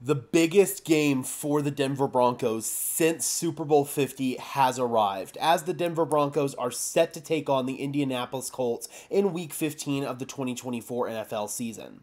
The biggest game for the Denver Broncos since Super Bowl 50 has arrived, as the Denver Broncos are set to take on the Indianapolis Colts in Week 15 of the 2024 NFL season.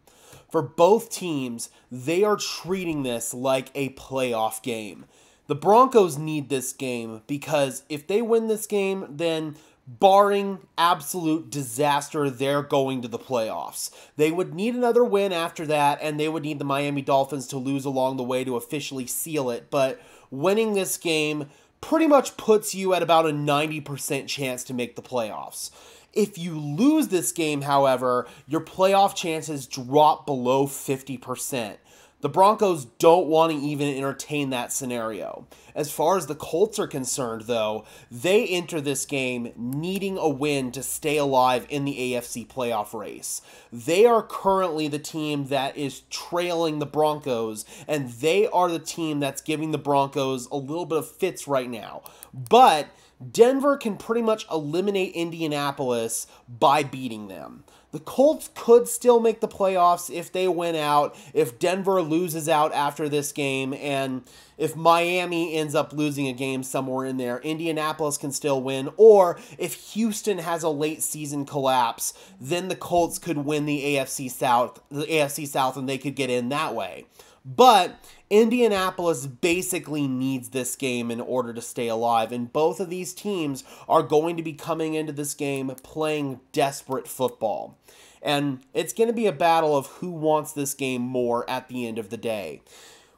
For both teams, they are treating this like a playoff game. The Broncos need this game because if they win this game, then barring absolute disaster, they're going to the playoffs. They would need another win after that, and they would need the Miami Dolphins to lose along the way to officially seal it. But winning this game pretty much puts you at about a 90% chance to make the playoffs. If you lose this game, however, your playoff chances drop below 50%. The Broncos don't want to even entertain that scenario. As far as the Colts are concerned, though, they enter this game needing a win to stay alive in the AFC playoff race. They are currently the team that is trailing the Broncos, and they are the team that's giving the Broncos a little bit of fits right now. But Denver can pretty much eliminate Indianapolis by beating them. The Colts could still make the playoffs if they win out, if Denver loses out after this game, and if Miami ends up losing a game somewhere in there, Indianapolis can still win, or if Houston has a late season collapse, then the Colts could win the AFC South, and they could get in that way. But Indianapolis basically needs this game in order to stay alive, and both of these teams are going to be coming into this game playing desperate football. And it's going to be a battle of who wants this game more at the end of the day.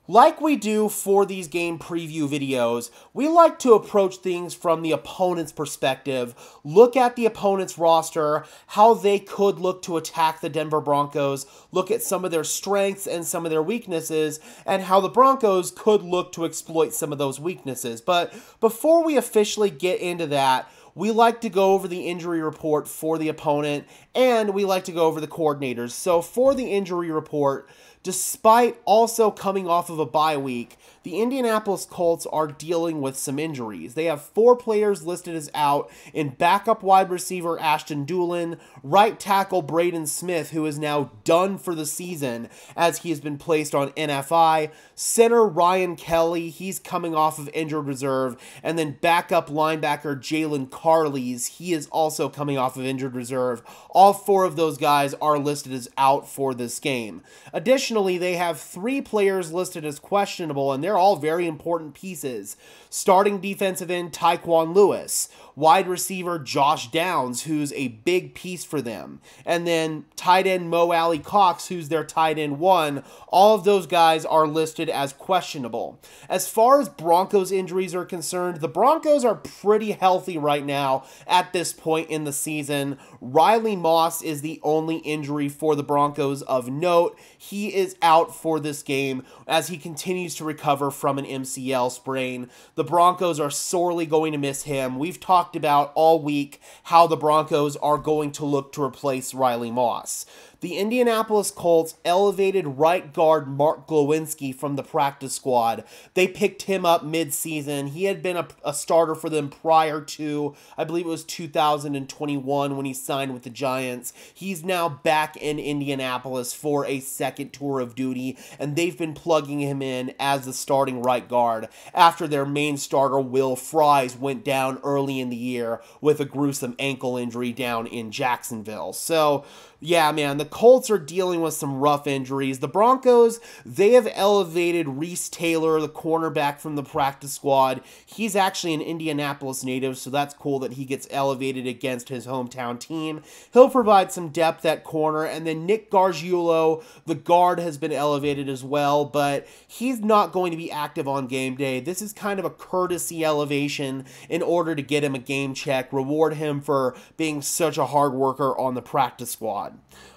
Like we do for these game preview videos, we like to approach things from the opponent's perspective, look at the opponent's roster, how they could look to attack the Denver Broncos, look at some of their strengths and some of their weaknesses, and how the Broncos could look to exploit some of those weaknesses. But before we officially get into that, we like to go over the injury report for the opponent, and we like to go over the coordinators. So for the injury report, despite also coming off of a bye week, the Indianapolis Colts are dealing with some injuries. They have 4 players listed as out in backup wide receiver Ashton Dulin, right tackle Braden Smith, who is now done for the season as he has been placed on NFI, center Ryan Kelly, he's coming off of injured reserve, and then backup linebacker Jalen Carleys, he is also coming off of injured reserve. All 4 of those guys are listed as out for this game. Additionally, they have 3 players listed as questionable, and they're all very important pieces. Starting defensive end Tyquan Lewis, wide receiver Josh Downs, who's a big piece for them, and then tight end Mo Alley Cox, who's their tight end 1. All of those guys are listed as questionable. As far as Broncos injuries are concerned, the Broncos are pretty healthy right now at this point in the season. Riley Moss is the only injury for the Broncos of note. He is out for this game as he continues to recover from an MCL sprain. The Broncos are sorely going to miss him. We've talked about all week how the Broncos are going to look to replace Riley Moss. The Indianapolis Colts elevated right guard Mark Glowinski from the practice squad. They picked him up mid-season. He had been a starter for them prior to, I believe it was 2021 when he signed with the Giants. He's now back in Indianapolis for a second tour of duty, and they've been plugging him in as the starting right guard after their main starter Will Fries went down early in the year with a gruesome ankle injury down in Jacksonville. So, yeah, man, the Colts are dealing with some rough injuries. The Broncos, they have elevated Reese Taylor, the cornerback from the practice squad. He's actually an Indianapolis native, so that's cool that he gets elevated against his hometown team. He'll provide some depth at corner, and then Nick Gargiulo, the guard, has been elevated as well, but he's not going to be active on game day. This is kind of a courtesy elevation in order to get him a game check, reward him for being such a hard worker on the practice squad.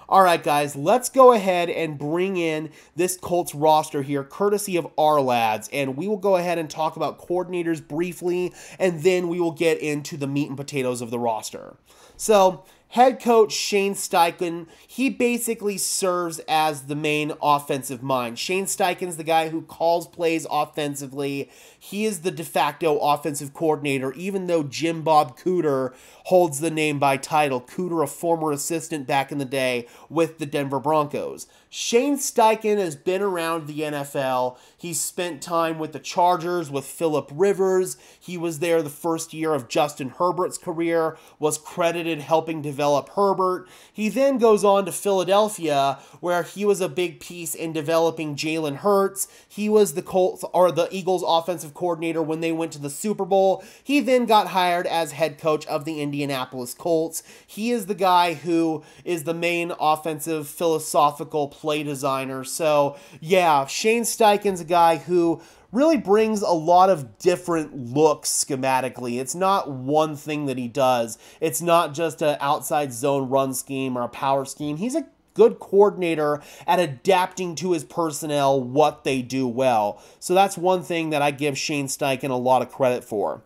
Alright guys, let's go ahead and bring in this Colts roster here, courtesy of our lads, and we will go ahead and talk about coordinators briefly, and then we will get into the meat and potatoes of the roster. So, Head coach Shane Steichen, he basically serves as the main offensive mind. Shane Steichen's the guy who calls plays offensively. He is the de facto offensive coordinator, even though Jim Bob Cooter holds the name by title. Cooter, a former assistant back in the day with the Denver Broncos. Shane Steichen has been around the NFL. He's spent time with the Chargers, with Phillip Rivers. He was there the first year of Justin Herbert's career, was credited helping develop Herbert. He then goes on to Philadelphia, where he was a big piece in developing Jalen Hurts. He was the Eagles offensive coordinator when they went to the Super Bowl. He then got hired as head coach of the Indianapolis Colts. He is the guy who is the main offensive philosophical play designer. So yeah, Shane Steichen's a guy who really brings a lot of different looks schematically. It's not one thing that he does. It's not just an outside zone run scheme or a power scheme. He's a good coordinator at adapting to his personnel what they do well. So that's one thing that I give Shane Steichen a lot of credit for.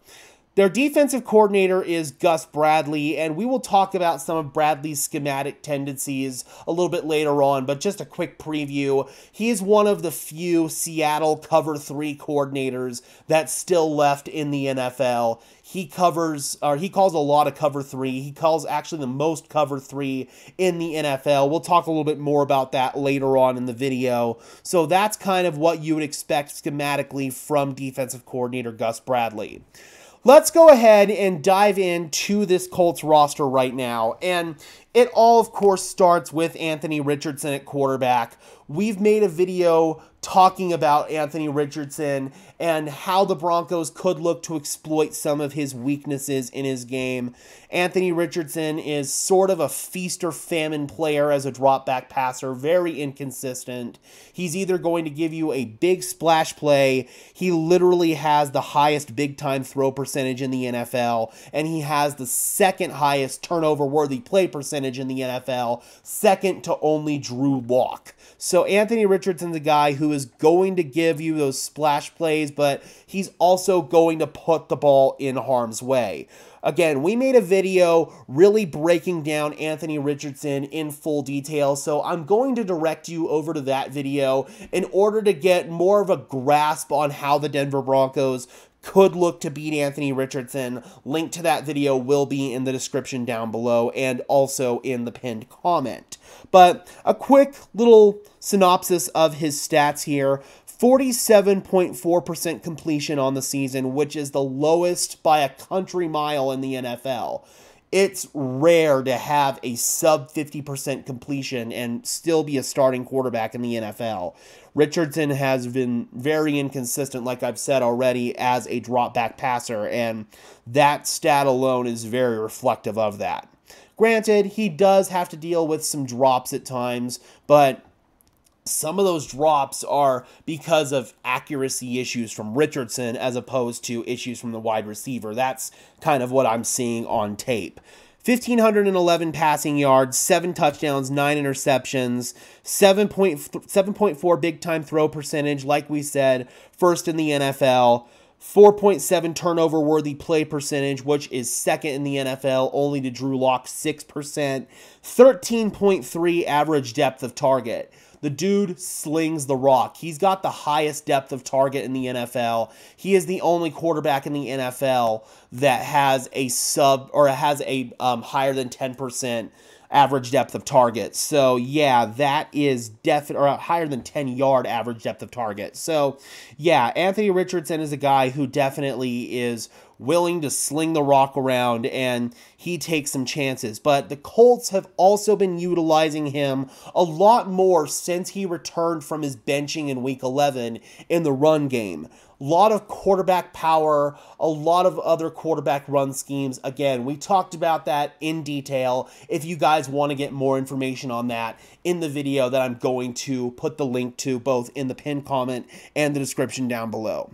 Their defensive coordinator is Gus Bradley, and we will talk about some of Bradley's schematic tendencies a little bit later on, but just a quick preview. He is one of the few Seattle cover 3 coordinators that's still left in the NFL. He calls a lot of cover 3. He calls actually the most cover 3 in the NFL. We'll talk a little bit more about that later on in the video. So that's kind of what you would expect schematically from defensive coordinator Gus Bradley. Let's go ahead and dive into this Colts roster right now. And it all, of course, starts with Anthony Richardson at quarterback. We've made a video talking about Anthony Richardson and how the Broncos could look to exploit some of his weaknesses in his game. Anthony Richardson is sort of a feast or famine player as a drop back passer, very inconsistent. He's either going to give you a big splash play. He literally has the highest big time throw percentage in the NFL, and he has the second highest turnover worthy play percentage in the NFL, second to only Drew Lock. So Anthony Richardson's a guy who is going to give you those splash plays, but he's also going to put the ball in harm's way. Again, we made a video really breaking down Anthony Richardson in full detail, so I'm going to direct you over to that video in order to get more of a grasp on how the Denver Broncos could look to beat Anthony Richardson. Link to that video will be in the description down below and also in the pinned comment. But a quick little synopsis of his stats here. 47.4% completion on the season, which is the lowest by a country mile in the NFL. It's rare to have a sub 50% completion and still be a starting quarterback in the NFL. Richardson has been very inconsistent, like I've said already, as a drop back passer, and that stat alone is very reflective of that. Granted, he does have to deal with some drops at times, but some of those drops are because of accuracy issues from Richardson as opposed to issues from the wide receiver. That's kind of what I'm seeing on tape. 1,511 passing yards, 7 touchdowns, 9 interceptions, 7.4 big-time throw percentage, like we said, first in the NFL. 4.7 turnover-worthy play percentage, which is second in the NFL, only to Drew Lock, 6%. 13.3 average depth of target. The dude slings the rock. He's got the highest depth of target in the NFL. He is the only quarterback in the NFL that has a higher than 10% average depth of target. So yeah, that is definitely, or higher than 10-yard average depth of target. So yeah, Anthony Richardson is a guy who definitely is willing to sling the rock around, and he takes some chances. But the Colts have also been utilizing him a lot more since he returned from his benching in Week 11 in the run game. A lot of quarterback power, a lot of other quarterback run schemes. Again, we talked about that in detail. If you guys want to get more information on that in the video that I'm going to put the link to both in the pinned comment and the description down below.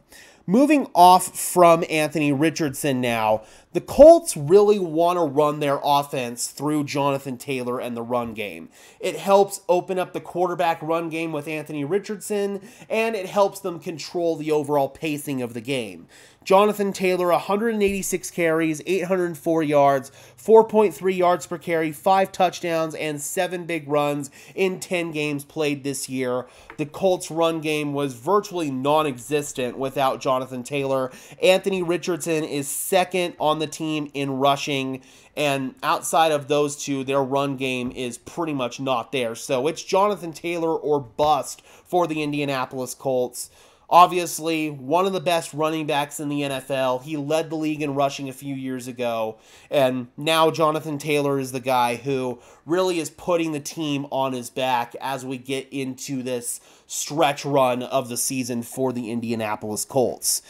Moving off from Anthony Richardson now, the Colts really want to run their offense through Jonathan Taylor and the run game. It helps open up the quarterback run game with Anthony Richardson, and it helps them control the overall pacing of the game. Jonathan Taylor, 186 carries, 804 yards, 4.3 yards per carry, 5 touchdowns, and 7 big runs in 10 games played this year. The Colts' run game was virtually non-existent without Jonathan Taylor. Anthony Richardson is second on the team in rushing, and outside of those two, their run game is pretty much not there. So it's Jonathan Taylor or bust for the Indianapolis Colts. Obviously, one of the best running backs in the NFL. He led the league in rushing a few years ago, and now Jonathan Taylor is the guy who really is putting the team on his back as we get into this stretch run of the season for the Indianapolis Colts.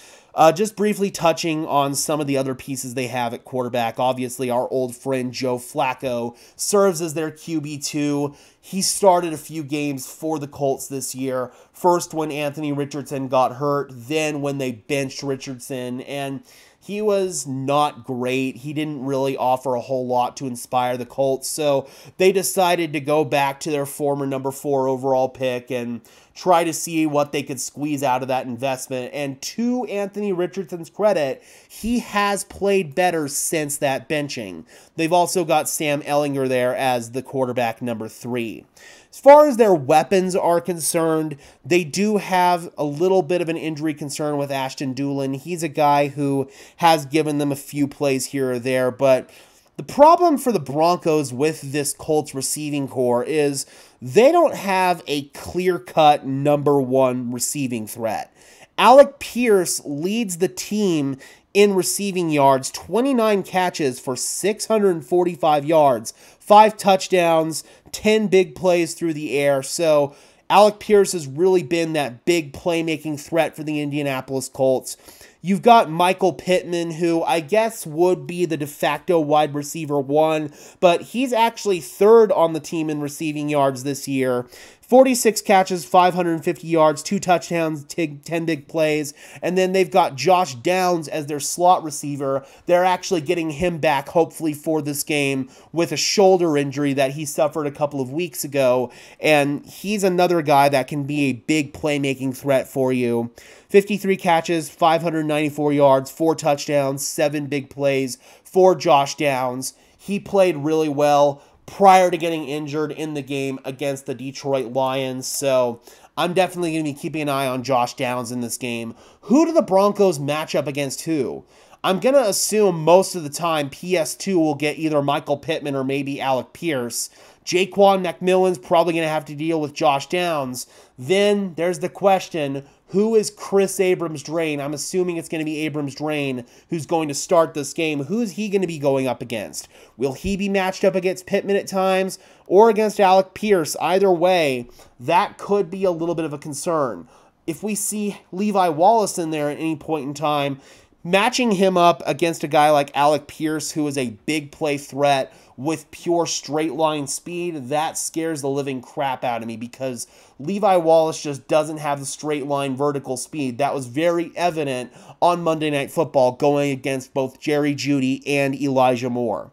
Just briefly touching on some of the other pieces they have at quarterback. Obviously, our old friend Joe Flacco serves as their QB2. He started a few games for the Colts this year. First when Anthony Richardson got hurt, then when they benched Richardson, and he was not great. He didn't really offer a whole lot to inspire the Colts, so they decided to go back to their former number 4 overall pick and try to see what they could squeeze out of that investment. And to Anthony Richardson's credit, he has played better since that benching. They've also got Sam Ehlinger there as the quarterback number 3. As far as their weapons are concerned, they do have a little bit of an injury concern with Ashton Dulin. He's a guy who has given them a few plays here or there, but the problem for the Broncos with this Colts receiving core is they don't have a clear-cut number 1 receiving threat. Alec Pierce leads the team in receiving yards, 29 catches for 645 yards, 5 touchdowns, 10 big plays through the air. So Alec Pierce has really been that big playmaking threat for the Indianapolis Colts. You've got Michael Pittman, who I guess would be the de facto wide receiver 1, but he's actually 3rd on the team in receiving yards this year. 46 catches, 550 yards, 2 touchdowns, 10 big plays, and then they've got Josh Downs as their slot receiver. They're actually getting him back, hopefully, for this game with a shoulder injury that he suffered a couple of weeks ago, and he's another guy that can be a big playmaking threat for you. 53 catches, 594 yards, 4 touchdowns, 7 big plays for Josh Downs. He played really well prior to getting injured in the game against the Detroit Lions, so I'm definitely going to be keeping an eye on Josh Downs in this game. Who do the Broncos match up against who? I'm going to assume most of the time PS2 will get either Michael Pittman or maybe Alec Pierce. Jaquan McMillan's probably going to have to deal with Josh Downs. Then there's the question, who is Chris Abrams-Drain? I'm assuming it's going to be Abrams-Drain who's going to start this game. Who's he going to be going up against? Will he be matched up against Pittman at times or against Alec Pierce? Either way, that could be a little bit of a concern. If we see Levi Wallace in there at any point in time, matching him up against a guy like Alec Pierce, who is a big play threat with pure straight line speed, that scares the living crap out of me because Levi Wallace just doesn't have the straight line vertical speed. That was very evident on Monday Night Football going against both Jerry Jeudy and Elijah Moore.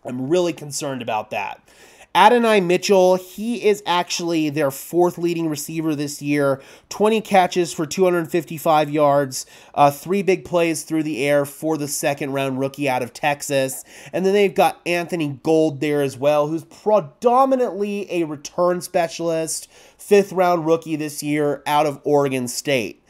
I'm really concerned about that. Adonai Mitchell, he is actually their 4th leading receiver this year. 20 catches for 255 yards, 3 big plays through the air for the 2nd-round rookie out of Texas. And then they've got Anthony Gold there as well, who's predominantly a return specialist, 5th-round rookie this year out of Oregon State.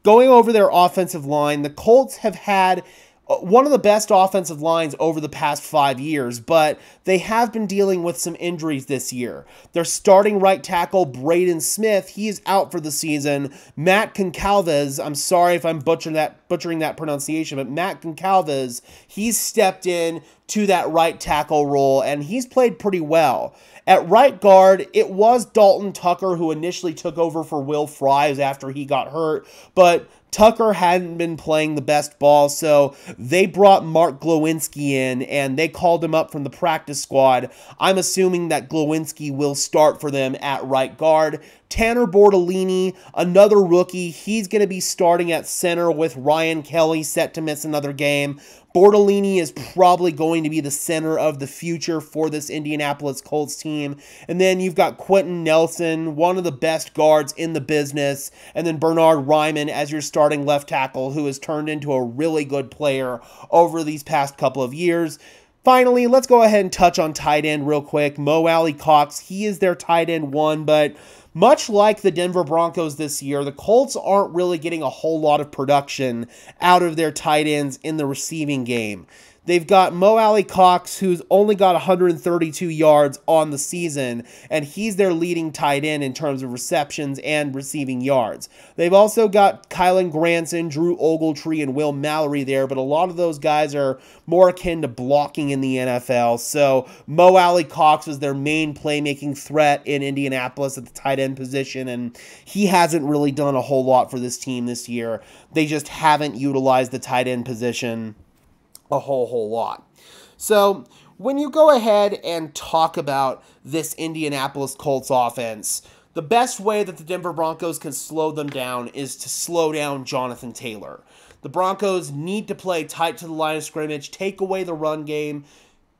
Going over their offensive line, the Colts have had one of the best offensive lines over the past 5 years, but they have been dealing with some injuries this year. Their starting right tackle, Braden Smith, he is out for the season. Matt Goncalves, I'm sorry if I'm butchering that pronunciation, but Matt Goncalves, he's stepped in to that right tackle role, and he's played pretty well. At right guard, it was Dalton Tucker who initially took over for Will Fries after he got hurt, but Tucker hadn't been playing the best ball, so they brought Mark Glowinski in, and they called him up from the practice squad. I'm assuming that Glowinski will start for them at right guard. Tanner Bortolini, another rookie, he's going to be starting at center with Ryan Kelly set to miss another game. Bortolini is probably going to be the center of the future for this Indianapolis Colts team. And then you've got Quentin Nelson, one of the best guards in the business. And then Bernard Ryman as your starting left tackle, who has turned into a really good player over these past couple of years. Finally, let's go ahead and touch on tight end real quick. Mo Alley-Cox, he is their tight end one, but much like the Denver Broncos this year, the Colts aren't really getting a whole lot of production out of their tight ends in the receiving game. They've got Mo Alley-Cox, who's only got 132 yards on the season, and he's their leading tight end in terms of receptions and receiving yards. They've also got Kylan Granson, Drew Ogletree, and Will Mallory there, but a lot of those guys are more akin to blocking in the NFL. So Mo Alley-Cox was their main playmaking threat in Indianapolis at the tight end position, and he hasn't really done a whole lot for this team this year. They just haven't utilized the tight end position a whole lot. So when you go ahead and talk about this Indianapolis Colts offense, the best way that the Denver Broncos can slow them down is to slow down Jonathan Taylor. The Broncos need to play tight to the line of scrimmage, take away the run game,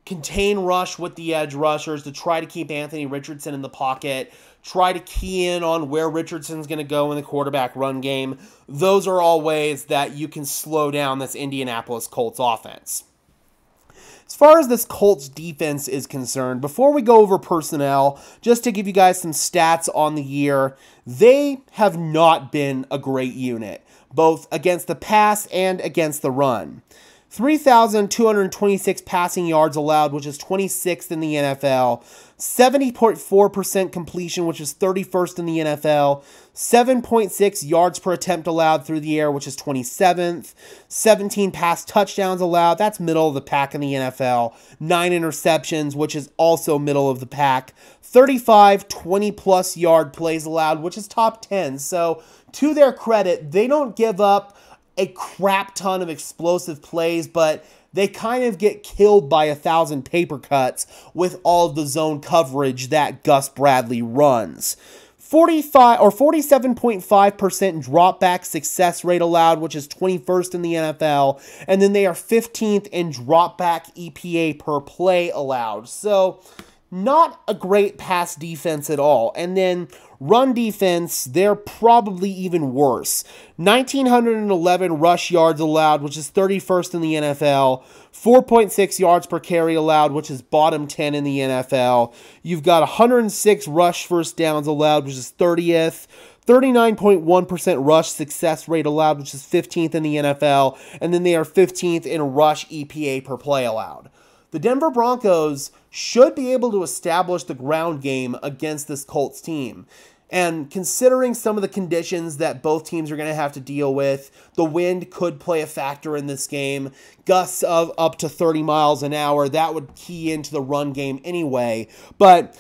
contain rush with the edge rushers to try to keep Anthony Richardson in the pocket, try to key in on where Richardson's going to go in the quarterback run game. Those are all ways that you can slow down this Indianapolis Colts offense. As far as this Colts defense is concerned, before we go over personnel, just to give you guys some stats on the year, they have not been a great unit, both against the pass and against the run. 3,226 passing yards allowed, which is 26th in the NFL. 70.4% completion, which is 31st in the NFL. 7.6 yards per attempt allowed through the air, which is 27th. 17 pass touchdowns allowed. That's middle of the pack in the NFL. 9 interceptions, which is also middle of the pack. 35 20-plus yard plays allowed, which is top 10. So, to their credit, they don't give up a crap ton of explosive plays, but they kind of get killed by 1,000 paper cuts with all of the zone coverage that Gus Bradley runs. 47.5% drop back success rate allowed, which is 21st in the NFL, and then they are 15th in drop back EPA per play allowed. So, not a great pass defense at all. And then run defense, they're probably even worse. 1,911 rush yards allowed, which is 31st in the NFL. 4.6 yards per carry allowed, which is bottom 10 in the NFL. You've got 106 rush first downs allowed, which is 30th. 39.1% rush success rate allowed, which is 15th in the NFL. And then they are 15th in rush EPA per play allowed. The Denver Broncos should be able to establish the ground game against this Colts team. And considering some of the conditions that both teams are going to have to deal with, the wind could play a factor in this game. Gusts of up to 30 miles an hour, that would key into the run game anyway. But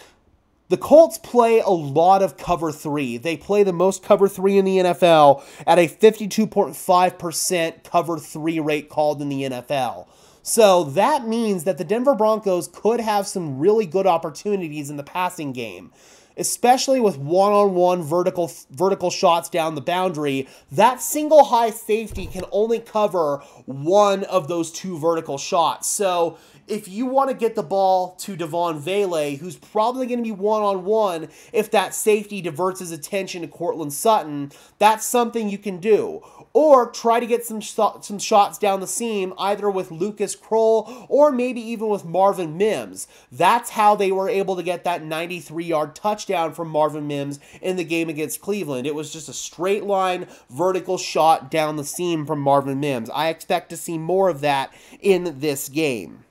the Colts play a lot of cover 3. They play the most cover 3 in the NFL at a 52.5% cover 3 rate called in the NFL. So that means that the Denver Broncos could have some really good opportunities in the passing game, especially with one-on-one vertical shots down the boundary. That single high safety can only cover one of those two vertical shots. So if you want to get the ball to Devon Vele, who's probably going to be one-on-one if that safety diverts his attention to Courtland Sutton, that's something you can do. Or try to get some shots down the seam, either with Lucas Kroll or maybe even with Marvin Mims. That's how they were able to get that 93-yard touchdown from Marvin Mims in the game against Cleveland. It was just a straight line vertical shot down the seam from Marvin Mims. I expect to see more of that in this game.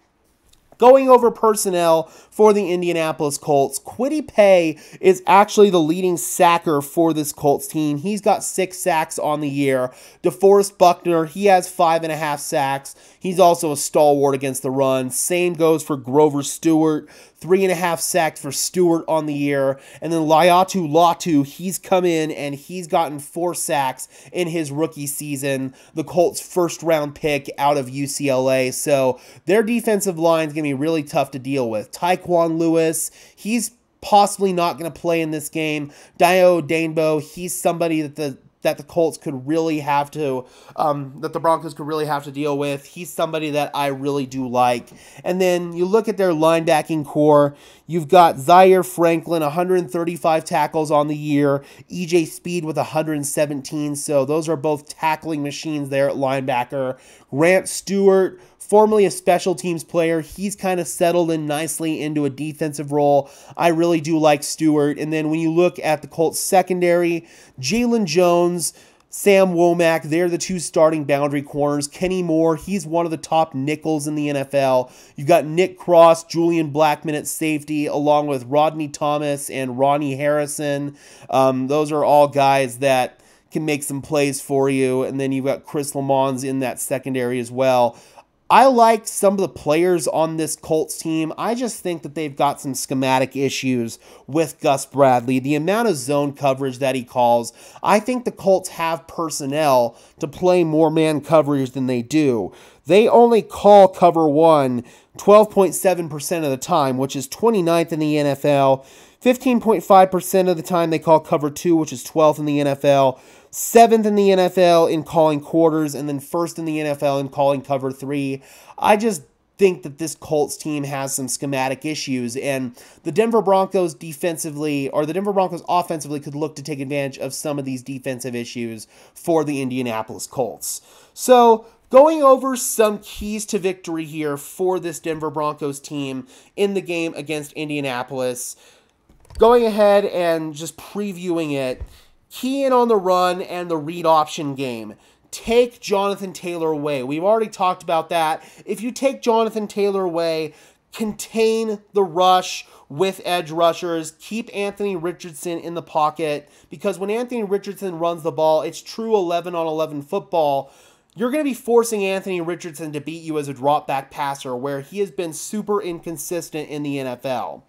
Going over personnel for the Indianapolis Colts, Kwity Paye is actually the leading sacker for this Colts team. He's got 6 sacks on the year. DeForest Buckner, he has 5.5 sacks. He's also a stalwart against the run. Same goes for Grover Stewart. 3.5 sacks for Stewart on the year. And then Laiatu Latu, he's come in and he's gotten 4 sacks in his rookie season. The Colts' first-round pick out of UCLA. So their defensive line is going to be really tough to deal with. Tyquan Lewis, he's possibly not going to play in this game. Dio Danebo, he's somebody that the Colts could really have to, that the Broncos could really have to deal with. He's somebody that I really do like. And then you look at their linebacking core. You've got Zaire Franklin, 135 tackles on the year. EJ Speed with 117. So those are both tackling machines there at linebacker. Grant Stewart, formerly a special teams player, he's kind of settled in nicely into a defensive role. I really do like Stewart. And then when you look at the Colts secondary, Jalen Jones, Sam Womack, they're the two starting boundary corners. Kenny Moore, he's one of the top nickels in the NFL. You've got Nick Cross, Julian Blackmon at safety, along with Rodney Thomas and Ronnie Harrison. Those are all guys that can make some plays for you. And then you've got Chris Lamons in that secondary as well. I like some of the players on this Colts team. I just think that they've got some schematic issues with Gus Bradley. The amount of zone coverage that he calls, I think the Colts have personnel to play more man coverage than they do. They only call cover one 12.7% of the time, which is 29th in the NFL. 15.5% of the time they call cover two, which is 12th in the NFL. 7th in the NFL in calling quarters, and then 1st in the NFL in calling cover three. I just think that this Colts team has some schematic issues, and the Denver Broncos defensively, or the Denver Broncos offensively, could look to take advantage of some of these defensive issues for the Indianapolis Colts. So, going over some keys to victory here for this Denver Broncos team in the game against Indianapolis. Going ahead and just previewing it, key in on the run and the read option game. Take Jonathan Taylor away. We've already talked about that. If you take Jonathan Taylor away, contain the rush with edge rushers. Keep Anthony Richardson in the pocket, because when Anthony Richardson runs the ball, it's true 11-on-11 football. You're going to be forcing Anthony Richardson to beat you as a drop back passer, where he has been super inconsistent in the NFL.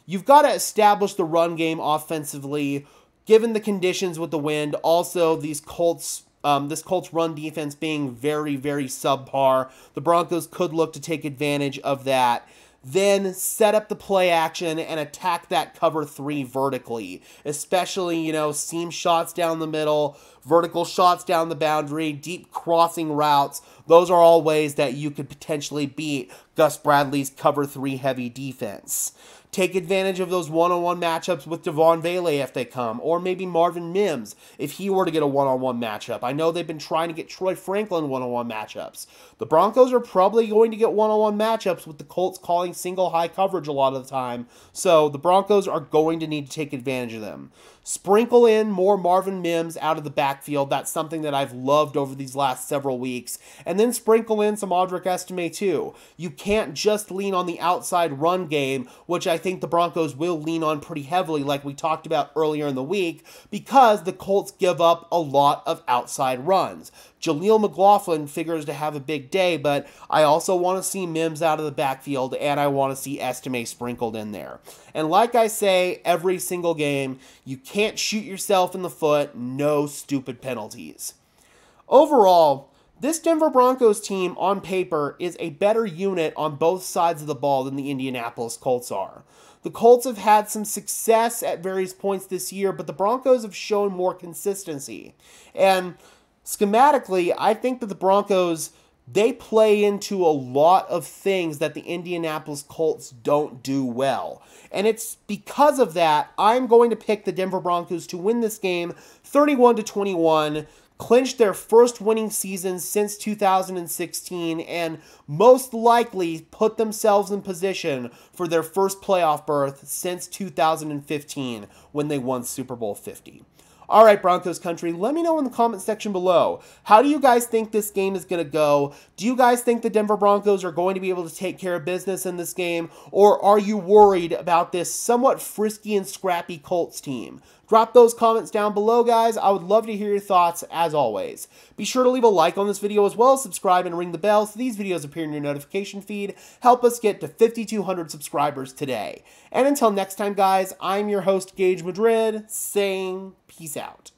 You've got to establish the run game offensively, given the conditions with the wind. Also, this Colts run defense being very, very subpar. The Broncos could look to take advantage of that. Then set up the play action and attack that cover three vertically. Especially, seam shots down the middle, vertical shots down the boundary, deep crossing routes. Those are all ways that you could potentially beat Gus Bradley's cover three heavy defense. Take advantage of those one-on-one matchups with Devon Vele if they come, or maybe Marvin Mims if he were to get a one-on-one matchup. I know they've been trying to get Troy Franklin one-on-one matchups. The Broncos are probably going to get one-on-one matchups with the Colts calling single high coverage a lot of the time, so the Broncos are going to need to take advantage of them. Sprinkle in more Marvin Mims out of the backfield. That's something that I've loved over these last several weeks. And then sprinkle in some Audric Estime too. You can't just lean on the outside run game, which I think the Broncos will lean on pretty heavily like we talked about earlier in the week, because the Colts give up a lot of outside runs. Jaleel McLaughlin figures to have a big day, but I also want to see Mims out of the backfield, and I want to see Estime sprinkled in there. And like I say every single game, you can't shoot yourself in the foot, no stupid penalties. Overall, this Denver Broncos team on paper is a better unit on both sides of the ball than the Indianapolis Colts are. The Colts have had some success at various points this year, but the Broncos have shown more consistency. And schematically, I think that the Broncos, they play into a lot of things that the Indianapolis Colts don't do well. And it's because of that, I'm going to pick the Denver Broncos to win this game 31-21, clinch their first winning season since 2016, and most likely put themselves in position for their first playoff berth since 2015 when they won Super Bowl 50. All right, Broncos country, let me know in the comment section below. How do you guys think this game is going to go? Do you guys think the Denver Broncos are going to be able to take care of business in this game? Or are you worried about this somewhat frisky and scrappy Colts team? Drop those comments down below, guys. I would love to hear your thoughts, as always. Be sure to leave a like on this video as well as subscribe and ring the bell so these videos appear in your notification feed. Help us get to 5,200 subscribers today. And until next time, guys, I'm your host, Gage Madrid, saying peace out.